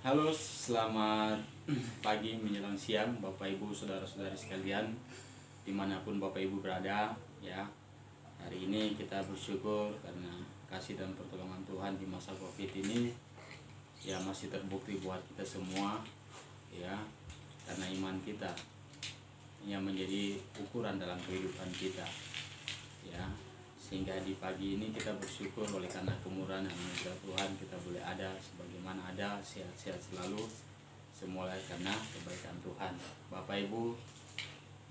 Halo, selamat pagi menjelang siang Bapak Ibu saudara-saudari sekalian dimanapun Bapak Ibu berada ya. Hari ini kita bersyukur karena kasih dan pertolongan Tuhan di masa Covid ini ya masih terbukti buat kita semua ya, karena iman kita yang menjadi ukuran dalam kehidupan kita ya. Sehingga di pagi ini kita bersyukur oleh karena kemurahan dan anugerah Tuhan kita boleh ada sebagaimana ada, sehat-sehat selalu, semua karena kebaikan Tuhan. Bapak Ibu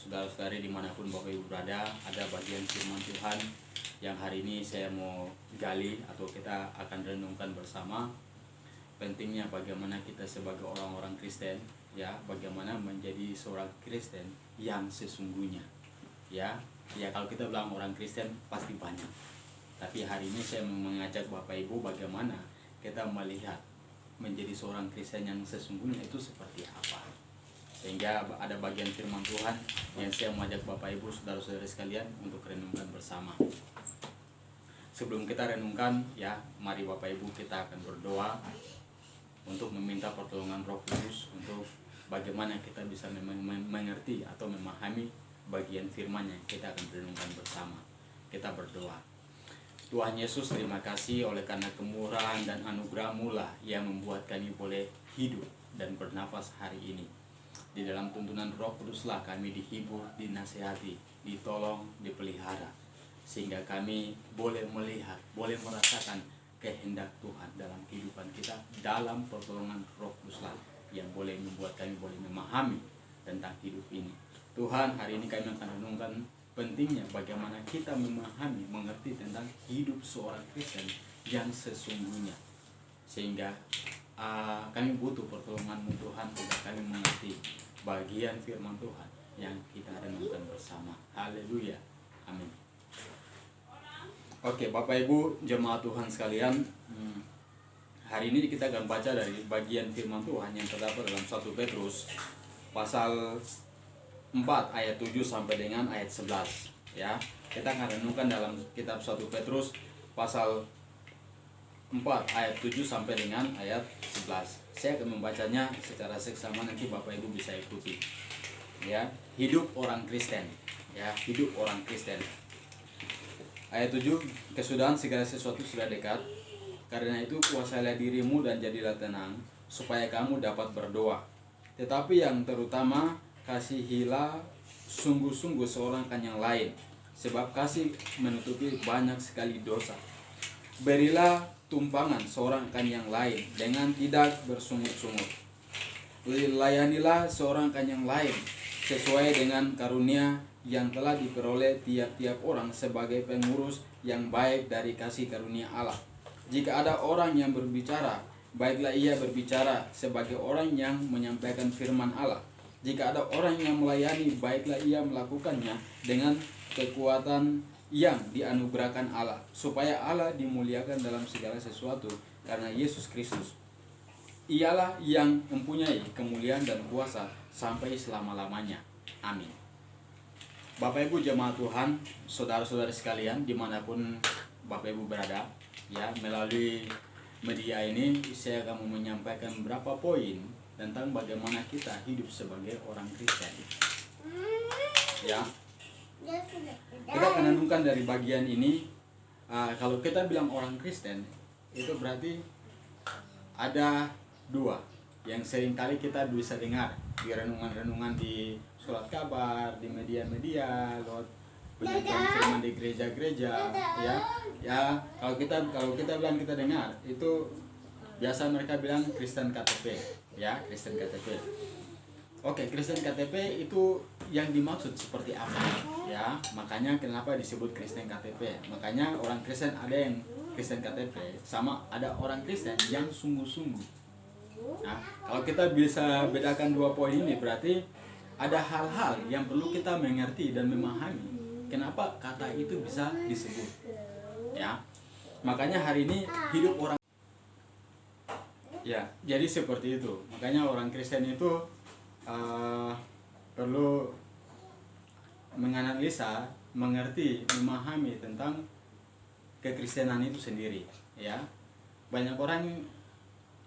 saudara-saudari dimanapun Bapak Ibu berada, ada bagian firman Tuhan yang hari ini saya mau gali atau kita akan renungkan bersama. Pentingnya bagaimana kita sebagai orang-orang Kristen ya, bagaimana menjadi seorang Kristen yang sesungguhnya ya. Ya, kalau kita bilang orang Kristen pasti banyak, tapi hari ini saya mengajak Bapak Ibu bagaimana kita melihat menjadi seorang Kristen yang sesungguhnya itu seperti apa. Sehingga ada bagian firman Tuhan yang saya mengajak Bapak Ibu saudara-saudari sekalian untuk renungkan bersama. Sebelum kita renungkan ya, mari Bapak Ibu kita akan berdoa untuk meminta pertolongan Roh Kudus untuk bagaimana kita bisa mengerti atau memahami bagian firman yang kita akan renungkan bersama. Kita berdoa. Tuhan Yesus, terima kasih oleh karena kemurahan dan anugerah-Mu lah yang membuat kami boleh hidup dan bernafas hari ini. Di dalam tuntunan Roh Kuduslah kami dihibur, dinasihati, ditolong, dipelihara, sehingga kami boleh melihat, boleh merasakan kehendak Tuhan dalam kehidupan kita. Dalam pertolongan Roh Kuduslah yang boleh membuat kami boleh memahami tentang hidup ini. Tuhan, hari ini kami akan renungkan pentingnya bagaimana kita memahami, mengerti tentang hidup seorang Kristen yang sesungguhnya. Sehingga kami butuh pertolongan-Mu Tuhan untuk kami mengerti bagian firman Tuhan yang kita renungkan bersama. Haleluya. Amin. Oke, Bapak Ibu jemaat Tuhan sekalian, hari ini kita akan baca dari bagian firman Tuhan yang terdapat dalam 1 Petrus pasal 4 ayat 7 sampai dengan ayat 11 ya. Kita akan renungkan dalam kitab 1 Petrus pasal 4 ayat 7 sampai dengan ayat 11. Saya akan membacanya secara seksama, nanti Bapak Ibu bisa ikuti. Ya, hidup orang Kristen. Ya, hidup orang Kristen. Ayat 7, kesudahan segala sesuatu sudah dekat. Karena itu kuasailah dirimu dan jadilah tenang, supaya kamu dapat berdoa. Tetapi yang terutama, kasihilah sungguh-sungguh seorang kan yang lain, sebab kasih menutupi banyak sekali dosa. Berilah tumpangan seorang kan yang lain dengan tidak bersungut-sungut. Layanilah seorang kan yang lain sesuai dengan karunia yang telah diperoleh tiap-tiap orang sebagai pengurus yang baik dari kasih karunia Allah. Jika ada orang yang berbicara, baiklah ia berbicara sebagai orang yang menyampaikan firman Allah. Jika ada orang yang melayani, baiklah ia melakukannya dengan kekuatan yang dianugerahkan Allah, supaya Allah dimuliakan dalam segala sesuatu karena Yesus Kristus. Ialah yang mempunyai kemuliaan dan kuasa sampai selama-lamanya. Amin. Bapak Ibu jemaat Tuhan, saudara-saudari sekalian dimanapun Bapak Ibu berada, ya, melalui media ini saya akan menyampaikan beberapa poin tentang bagaimana kita hidup sebagai orang Kristen. Ya, kita akan renungkan dari bagian ini. Kalau kita bilang orang Kristen, itu berarti ada dua yang seringkali kita bisa dengar di renungan-renungan di surat kabar, di media-media, lewat penyampaian firman di gereja-gereja, ya. Kalau kita bilang kita dengar itu biasa mereka bilang Kristen KTP, ya, Kristen KTP. Oke, Kristen KTP itu yang dimaksud seperti apa, ya? Makanya kenapa disebut Kristen KTP? Makanya orang Kristen ada yang Kristen KTP, sama ada orang Kristen yang sungguh-sungguh. Nah, kalau kita bisa bedakan dua poin ini, berarti ada hal-hal yang perlu kita mengerti dan memahami kenapa kata itu bisa disebut, ya. Makanya hari ini hidup orang, ya, jadi seperti itu. Makanya orang Kristen itu perlu menganalisa, mengerti, memahami tentang kekristenan itu sendiri, ya. Banyak orang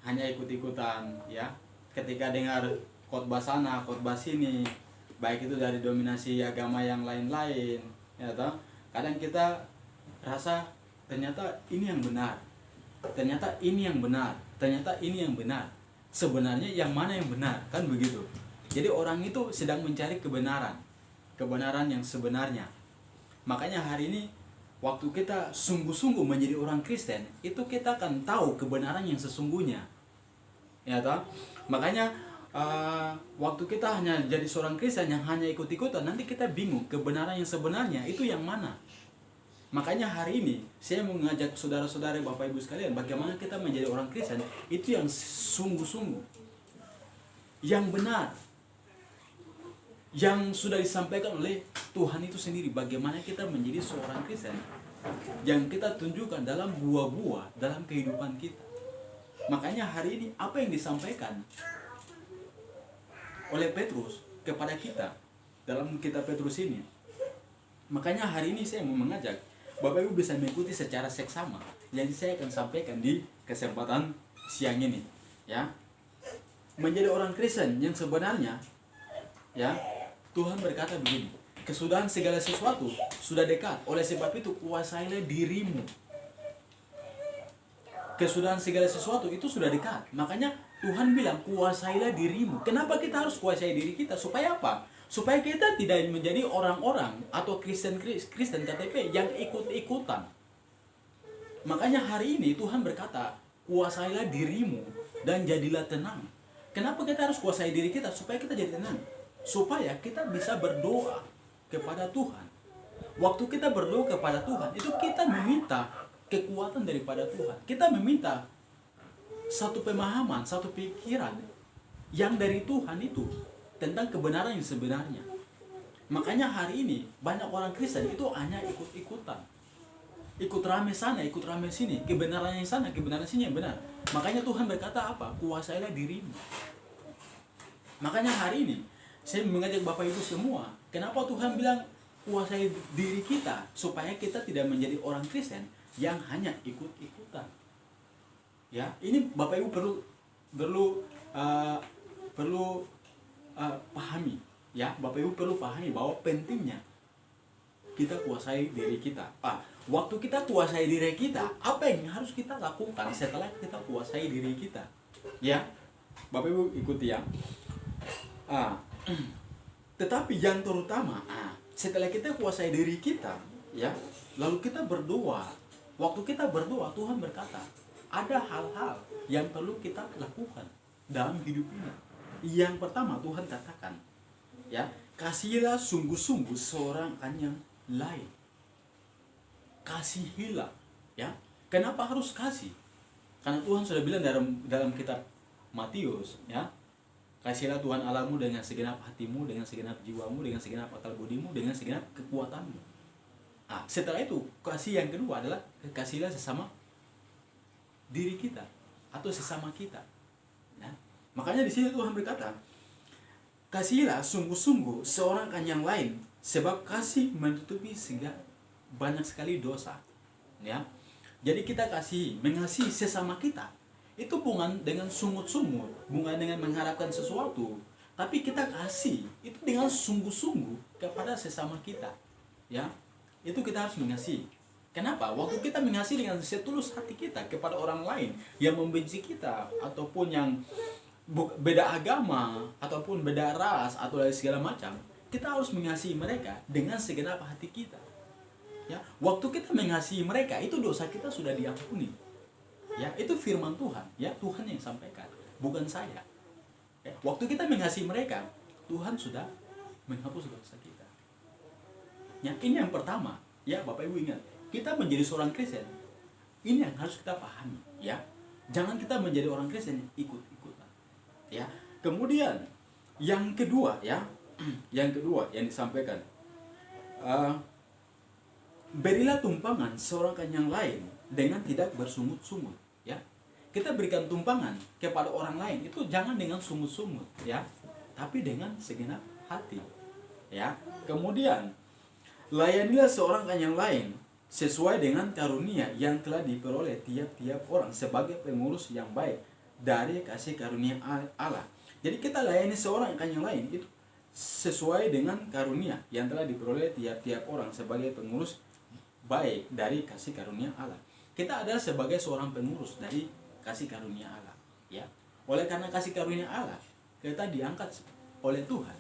hanya ikut-ikutan, ya. Ketika dengar khotbah sana, khotbah sini, baik itu dari dominasi agama yang lain-lain, ya toh. Kadang kita rasa ternyata ini yang benar. Ternyata ini yang benar. Ternyata ini yang benar. Sebenarnya yang mana yang benar? Kan begitu. Jadi orang itu sedang mencari kebenaran. Kebenaran yang sebenarnya. Makanya hari ini waktu kita sungguh-sungguh menjadi orang Kristen, itu kita akan tahu kebenaran yang sesungguhnya. Ya toh? Makanya waktu kita hanya jadi seorang Kristen yang hanya ikut-ikutan, nanti kita bingung kebenaran yang sebenarnya itu yang mana. Makanya hari ini saya mengajak saudara-saudara, Bapak Ibu sekalian, bagaimana kita menjadi orang Kristen itu yang sungguh-sungguh, yang benar, yang sudah disampaikan oleh Tuhan itu sendiri. Bagaimana kita menjadi seorang Kristen yang kita tunjukkan dalam buah-buah dalam kehidupan kita. Makanya hari ini apa yang disampaikan oleh Petrus kepada kita dalam kitab Petrus ini. Makanya hari ini saya mau mengajak Bapak Ibu bisa mengikuti secara seksama yang saya akan sampaikan di kesempatan siang ini, ya. Menjadi orang Kristen yang sebenarnya, ya, Tuhan berkata begini, kesudahan segala sesuatu sudah dekat, oleh sebab itu kuasailah dirimu. Kesudahan segala sesuatu itu sudah dekat. Makanya Tuhan bilang kuasailah dirimu. Kenapa kita harus kuasai diri kita? Supaya apa? Supaya kita tidak menjadi orang-orang atau Kristen KTP yang ikut-ikutan. Makanya hari ini Tuhan berkata, kuasailah dirimu dan jadilah tenang. Kenapa kita harus kuasai diri kita? Supaya kita jadi tenang. Supaya kita bisa berdoa kepada Tuhan. Waktu kita berdoa kepada Tuhan, itu kita meminta kekuatan daripada Tuhan. Kita meminta satu pemahaman, satu pikiran yang dari Tuhan itu tentang kebenaran yang sebenarnya. Makanya hari ini banyak orang Kristen itu hanya ikut-ikutan, ikut rame sana, ikut rame sini, kebenaran yang sana, kebenaran sini yang benar. Makanya Tuhan berkata apa? Kuasailah dirimu. Makanya hari ini saya mengajak Bapak Ibu semua, kenapa Tuhan bilang kuasai diri kita? Supaya kita tidak menjadi orang Kristen yang hanya ikut-ikutan. Ya, ini Bapak Ibu perlu pahami, ya. Bapak Ibu perlu pahami bahwa pentingnya kita kuasai diri kita. Waktu kita kuasai diri kita, apa yang harus kita lakukan setelah kita kuasai diri kita? Ya, Bapak Ibu ikuti ya. Tetapi yang terutama, setelah kita kuasai diri kita, ya, lalu kita berdoa. Waktu kita berdoa, Tuhan berkata, ada hal-hal yang perlu kita lakukan dalam hidup ini. Yang pertama Tuhan katakan, ya, kasihilah sungguh-sungguh seorang yang lain. Kasihilah, ya. Kenapa harus kasih? Karena Tuhan sudah bilang dalam kitab Matius, ya, kasihilah Tuhan Allahmu dengan segenap hatimu, dengan segenap jiwamu, dengan segenap akal budimu, dengan segenap kekuatanmu. Setelah itu kasih yang kedua adalah kasihilah sesama diri kita atau sesama kita. Ya. Makanya di sini Tuhan berkata, kasihilah sungguh-sungguh seorang yang lain, sebab kasih menutupi banyak sekali dosa. Ya. Jadi kita mengasihi sesama kita. Itu bukan dengan sungut-sungut, bukan dengan mengharapkan sesuatu, tapi kita kasih itu dengan sungguh-sungguh kepada sesama kita. Ya. Itu kita harus mengasihi. Kenapa? Waktu kita mengasihi dengan setulus hati kita kepada orang lain yang membenci kita, ataupun yang beda agama, ataupun beda ras, atau dari segala macam, kita harus mengasihi mereka dengan segenap hati kita. Ya, waktu kita mengasihi mereka, itu dosa kita sudah diampuni. Ya, itu firman Tuhan. Ya, Tuhan yang sampaikan, bukan saya. Ya, waktu kita mengasihi mereka, Tuhan sudah menghapus dosa kita. Ya, ini yang pertama. Ya, Bapak Ibu ingat, kita menjadi seorang Kristen, ini yang harus kita pahami, ya. Jangan kita menjadi orang Kristen ikut-ikutan, ya. Kemudian yang kedua, ya, yang kedua yang disampaikan, berilah tumpangan seorang yang lain dengan tidak bersungut-sungut, ya. Kita berikan tumpangan kepada orang lain itu jangan dengan sungut-sungut, ya, tapi dengan segenap hati, ya. Kemudian layanilah seorang yang lain sesuai dengan karunia yang telah diperoleh tiap-tiap orang sebagai pengurus yang baik dari kasih karunia Allah. Jadi kita layani seorang akan yang lain itu sesuai dengan karunia yang telah diperoleh tiap-tiap orang sebagai pengurus baik dari kasih karunia Allah. Kita adalah sebagai seorang pengurus dari kasih karunia Allah, ya. Oleh karena kasih karunia Allah, kita diangkat oleh Tuhan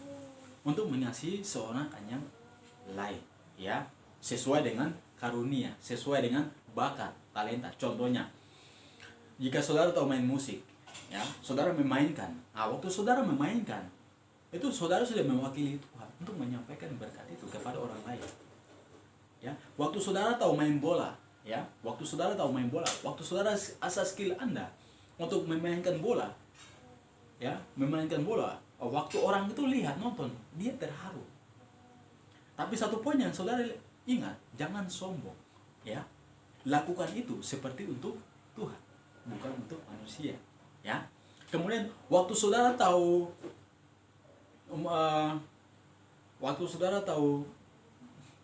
untuk mengasihi seorang akan yang lain, ya, sesuai dengan karunia, sesuai dengan bakat, talenta. Contohnya, jika saudara tahu main musik, ya, saudara memainkan. Waktu saudara memainkan, itu saudara sudah mewakili Tuhan untuk menyampaikan berkat itu kepada orang lain. Ya, waktu saudara tahu main bola, ya, waktu saudara tahu main bola, waktu saudara asal skill Anda untuk memainkan bola, ya, memainkan bola, waktu orang itu lihat nonton, dia terharu. Tapi satu poin yang saudara ingat, jangan sombong, ya. Lakukan itu seperti untuk Tuhan, bukan untuk manusia, ya. Kemudian waktu saudara tahu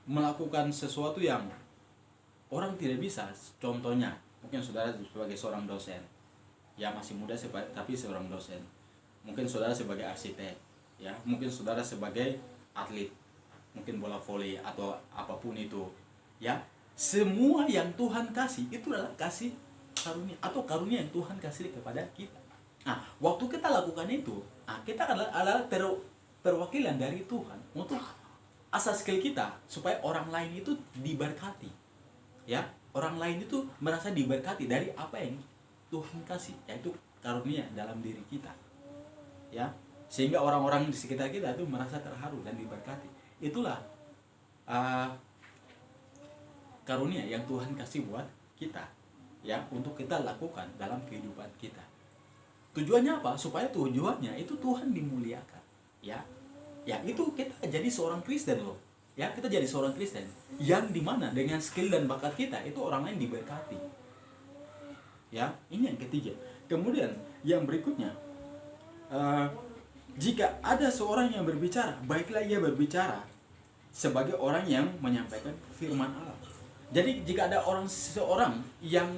melakukan sesuatu yang orang tidak bisa, contohnya mungkin saudara sebagai seorang dosen, ya, masih muda tapi seorang dosen, mungkin saudara sebagai arsitek, ya, mungkin saudara sebagai atlet, mungkin bola voli atau apapun itu, ya, semua yang Tuhan kasih itu adalah kasih karunia atau karunia yang Tuhan kasih kepada kita. Nah, waktu kita lakukan itu, kita adalah perwakilan dari Tuhan untuk asas skill kita supaya orang lain itu diberkati, ya, orang lain itu merasa diberkati dari apa yang Tuhan kasih, yaitu karunia dalam diri kita, ya, sehingga orang-orang di sekitar kita itu merasa terharu dan diberkati. Itulah karunia yang Tuhan kasih buat kita, ya, untuk kita lakukan dalam kehidupan kita. Tujuannya apa? Supaya tujuannya itu Tuhan dimuliakan, ya. Ya, itu kita jadi seorang Kristen loh. Ya, kita jadi seorang Kristen yang dimana dengan skill dan bakat kita itu orang lain diberkati. Ya, ini yang ketiga. Kemudian yang berikutnya, jika ada seorang yang berbicara, baiklah ia berbicara sebagai orang yang menyampaikan firman Allah. Jadi jika ada seorang yang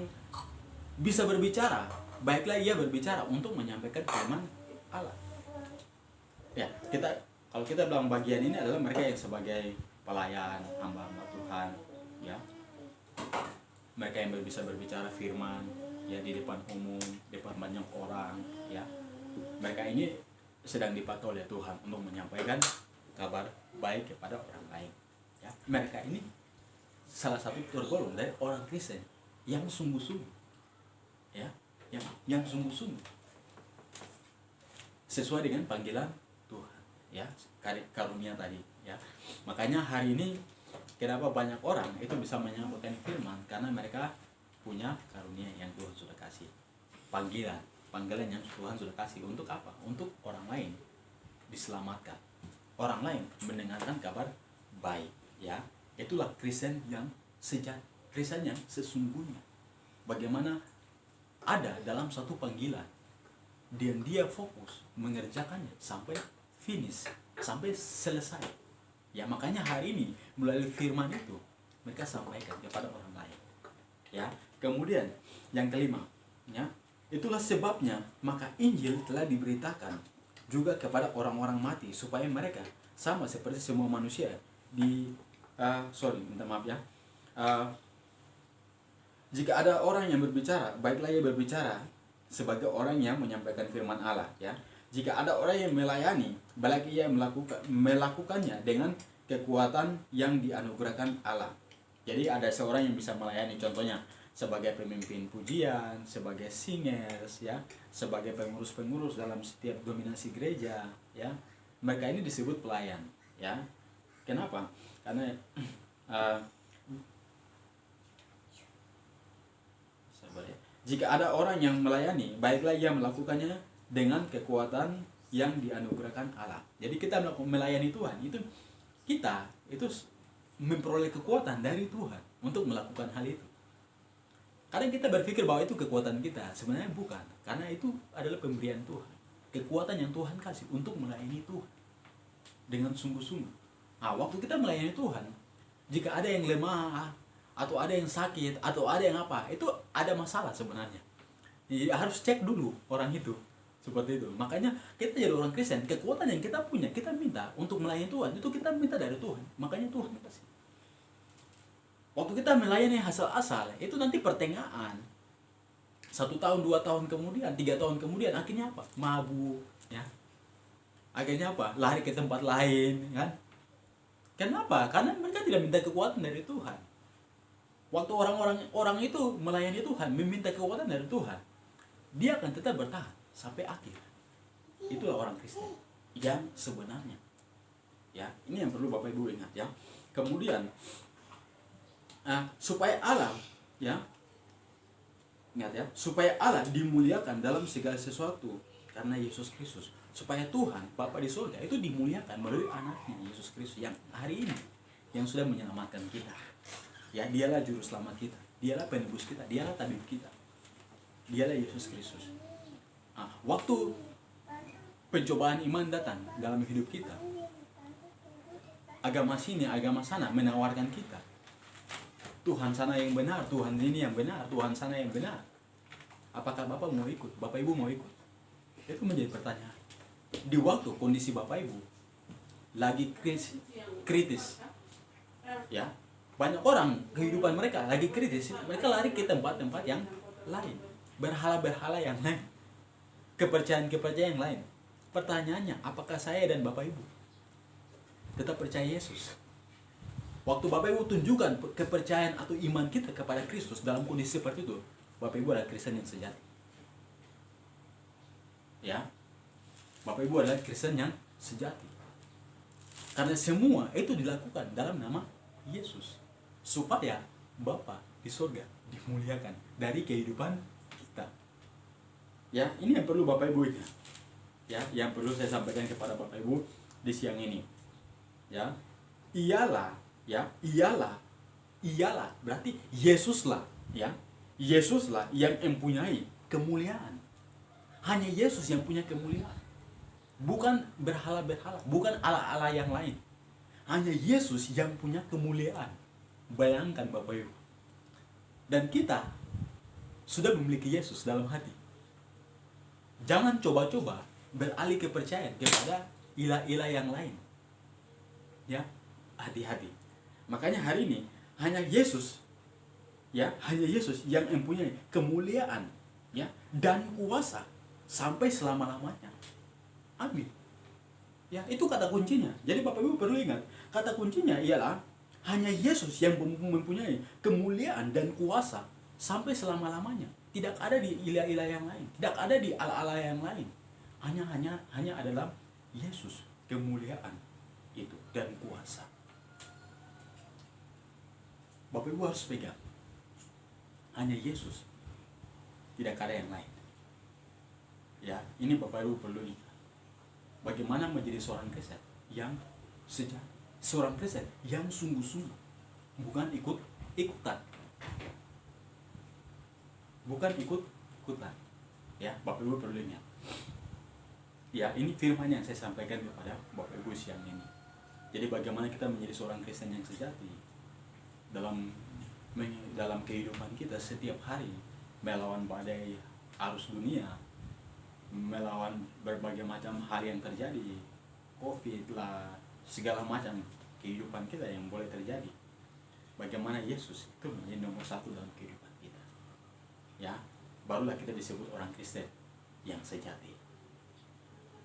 bisa berbicara, baiklah ia berbicara untuk menyampaikan firman Allah. Ya, kalau kita bilang bagian ini adalah mereka yang sebagai pelayan, hamba-hamba Tuhan, ya. Mereka yang bisa berbicara firman, ya, di depan umum, depan banyak orang, ya. Mereka ini sedang dipakai oleh Tuhan untuk menyampaikan kabar baik kepada orang lain, ya. Mereka ini salah satu tergolong dari orang Kristen yang sungguh-sungguh, ya, yang sungguh-sungguh sesuai dengan panggilan Tuhan, ya, karunia tadi, ya. Makanya hari ini kenapa banyak orang itu bisa menyampaikan firman, karena mereka punya karunia yang Tuhan sudah kasih, panggilan yang Tuhan sudah kasih. Untuk apa? Untuk orang lain diselamatkan, orang lain mendengarkan kabar baik, ya. Itulah Kristen yang sejati, Kristen yang sesungguhnya. Bagaimana ada dalam satu panggilan dan dia fokus mengerjakannya sampai finish, sampai selesai. Ya, makanya hari ini melalui firman itu mereka sampaikan kepada orang lain. Ya, kemudian yang kelima, ya, itulah sebabnya maka Injil telah diberitakan juga kepada orang-orang mati supaya mereka sama seperti semua manusia jika ada orang yang berbicara, baiklah ia berbicara sebagai orang yang menyampaikan firman Allah, ya. Jika ada orang yang melayani, baiklah ia melakukannya dengan kekuatan yang dianugerahkan Allah. Jadi ada seorang yang bisa melayani, contohnya sebagai pemimpin pujian, sebagai singers, ya, sebagai pengurus-pengurus dalam setiap dominasi gereja, ya. Mereka ini disebut pelayan, ya. Kenapa? Karena jika ada orang yang melayani, baiklah ia melakukannya dengan kekuatan yang dianugerahkan Allah. Jadi kita melayani Tuhan, kita itu memperoleh kekuatan dari Tuhan untuk melakukan hal itu. Kadang kita berpikir bahwa itu kekuatan kita, sebenarnya bukan, karena itu adalah pemberian Tuhan, kekuatan yang Tuhan kasih untuk melayani Tuhan dengan sungguh-sungguh. Nah, waktu kita melayani Tuhan, jika ada yang lemah, atau ada yang sakit, atau ada yang apa, itu ada masalah sebenarnya. Ya, harus cek dulu orang itu. Seperti itu. Makanya kita jadi orang Kristen, kekuatan yang kita punya, kita minta untuk melayani Tuhan, itu kita minta dari Tuhan. Makanya Tuhan kasih. Waktu kita melayani asal-asal, itu nanti pertengahan. 1 tahun, 2 tahun kemudian, 3 tahun kemudian, akhirnya apa? Mabuk, ya. Akhirnya apa? Lari ke tempat lain, kan? Kenapa? Karena mereka tidak minta kekuatan dari Tuhan. Waktu orang itu melayani Tuhan, meminta kekuatan dari Tuhan, dia akan tetap bertahan sampai akhir. Itulah orang Kristen yang sebenarnya. Ya, ini yang perlu Bapak Ibu ingat, ya. Kemudian supaya Allah, ya, ingat ya, supaya Allah dimuliakan dalam segala sesuatu karena Yesus Kristus. Supaya Tuhan Bapa di surga itu dimuliakan melalui anaknya Yesus Kristus yang hari ini yang sudah menyelamatkan kita. Ya, dialah juru selamat kita, dialah penebus kita, dialah tabib kita, dialah Yesus Kristus. Waktu pencobaan iman datang dalam hidup kita, agama sini, agama sana menawarkan kita, Tuhan sana yang benar, Tuhan ini yang benar, Tuhan sana yang benar. Apakah Bapak mau ikut? Bapak Ibu mau ikut? Itu menjadi pertanyaan. Di waktu kondisi Bapak Ibu lagi kritis, ya, banyak orang kehidupan mereka lagi kritis, mereka lari ke tempat-tempat yang lain, berhala-berhala yang lain, kepercayaan-kepercayaan yang lain. Pertanyaannya, apakah saya dan Bapak Ibu tetap percaya Yesus? Waktu Bapak Ibu tunjukkan kepercayaan atau iman kita kepada Kristus dalam kondisi seperti itu, Bapak Ibu adalah Kristen yang sejati. Ya, Bapak Ibu adalah Kristen yang sejati. Karena semua itu dilakukan dalam nama Yesus, supaya Bapa di surga dimuliakan dari kehidupan kita. Ya, ini yang perlu Bapak Ibu ingat. Ya, yang perlu saya sampaikan kepada Bapak Ibu di siang ini. Ya, ialah berarti Yesuslah, ya. Yesuslah yang mempunyai kemuliaan. Hanya Yesus yang punya kemuliaan. Bukan berhala-berhala, bukan ala-ala yang lain. Hanya Yesus yang punya kemuliaan. Bayangkan Bapak Ibu. Dan kita sudah memiliki Yesus dalam hati. Jangan coba-coba beralih kepercayaan kepada ilah-ilah yang lain. Ya, hati-hati. Makanya hari ini hanya Yesus, ya, hanya Yesus yang mempunyai kemuliaan, ya, dan kuasa sampai selama-lamanya. Amin. Ya, itu kata kuncinya. Jadi Bapak Ibu perlu ingat, kata kuncinya ialah hanya Yesus yang mempunyai kemuliaan dan kuasa sampai selama-lamanya. Tidak ada di ilah-ilah yang lain, tidak ada di ala-ala yang lain. Hanya adalah Yesus, kemuliaan itu dan kuasa. Bapak Ibu harus pegang. Hanya Yesus. Tidak ada yang lain. Ya, ini Bapak Ibu perlu ingat. Bagaimana menjadi seorang Kristen yang sejati, seorang Kristen yang sungguh-sungguh, bukan ikut-ikutan. Bukan ikut-ikutan. Ya, Bapak Ibu perlu ingat. Ya, ini firman yang saya sampaikan kepada Bapak Ibu siang ini. Jadi bagaimana kita menjadi seorang Kristen yang sejati dalam kehidupan kita setiap hari, melawan badai arus dunia, melawan berbagai macam hal yang terjadi, COVID lah, segala macam kehidupan kita yang boleh terjadi. Bagaimana Yesus itu menjadi nomor satu dalam kehidupan kita. Ya, barulah kita disebut orang Kristen yang sejati.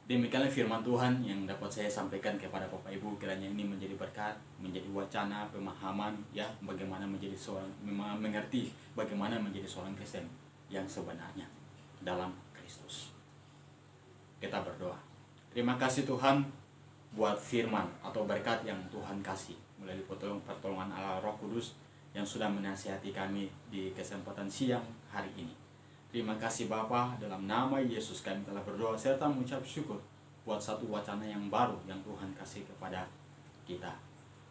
Demikianlah firman Tuhan yang dapat saya sampaikan kepada Bapak Ibu. Kiranya ini menjadi berkat, menjadi wacana, pemahaman, ya, bagaimana menjadi seorang, mengerti bagaimana menjadi seorang Kristen yang sebenarnya dalam Kristus. Kita berdoa. Terima kasih Tuhan buat firman atau berkat yang Tuhan kasih melalui pertolongan Allah Roh Kudus yang sudah menasihati kami di kesempatan siang hari ini. Terima kasih Bapa, dalam nama Yesus kami telah berdoa serta mengucap syukur buat satu wacana yang baru yang Tuhan kasih kepada kita.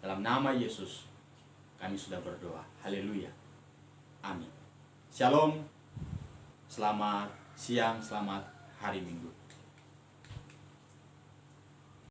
Dalam nama Yesus kami sudah berdoa. Haleluya. Amin. Shalom. Selamat siang, selamat hari Minggu.